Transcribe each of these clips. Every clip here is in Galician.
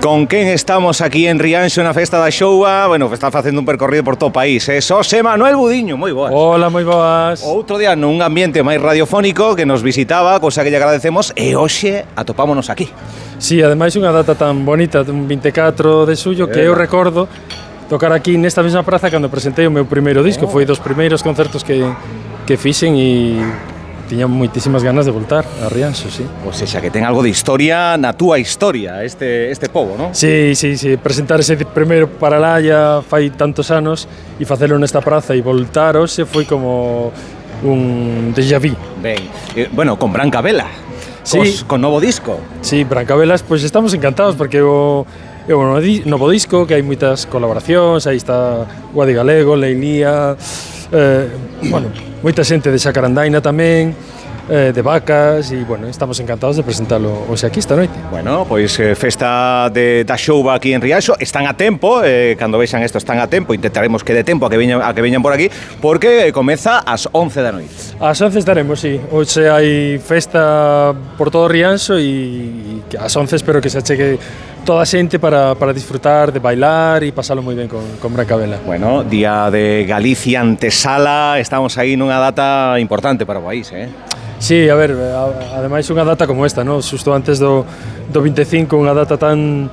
Con quen estamos aquí en Rianxo na festa da Xouba? Bueno, está facendo un percorrido por todo o país. Xosé Manuel Budiño, moi boas. Hola, moi boas. Outro día nun ambiente máis radiofónico que nos visitaba, cosa que lle agradecemos, e hoxe atopámonos aquí. Sí, ademais unha data tan bonita, un 24 de xullo, que eu recordo tocar aquí nesta mesma praza cando presentei o meu primeiro disco. Foi dos primeiros concertos que fixen e tiña moitísimas ganas de voltar a Rianxo, sí. O sea, que ten algo de historia na túa historia, este pobo, non? Sí, presentar ese primeiro para lá ya fai tantos anos e facelo nesta praza e voltar hoxe foi como un déjà vu. Ben, bueno, con Branca Vela, sí. Con novo disco. Sí, Branca Velas, pois estamos encantados porque o novo disco, que hai moitas colaboracións, aí está Guadi Galego, Leilía, bueno, moita xente de Xacarandaina tamén, de Vacas, e, bueno, estamos encantados de presentalo hoxe aquí esta noite. Bueno, pois festa da Xouba aquí en Rianxo, están a tempo, cando vexan isto están a tempo, intentaremos que dé tempo a que veñan por aquí, porque comeza ás 11 da noite. Ás 11 estaremos, sí, hoxe hai festa por todo Rianxo e ás 11 espero que se achegue toda a xente para disfrutar, de bailar e pasalo moi ben con Branca Vela. Bueno, Día de Galicia antesala, estamos aí nunha data importante para o país, Sí, a ver, ademais unha data como esta, ¿no? Xusto antes do 25, unha data tan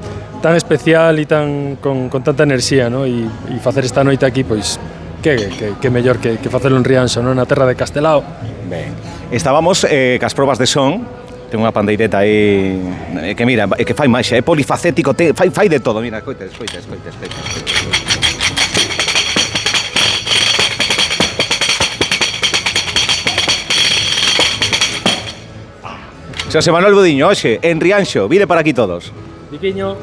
especial e con tanta enerxía, ¿no? E facer esta noite aquí, pois, que mellor que facelo en Rianxo, ¿no? Na terra de Castelao. Ben, estábamos cas probas de son, ten unha pandeireta aí que mira, que fai máis, é polifacético, fai de todo, mira, escoita. Xosé Manuel Budiño, hoxe, en Rianxo, vire para aquí todos. Viquiño.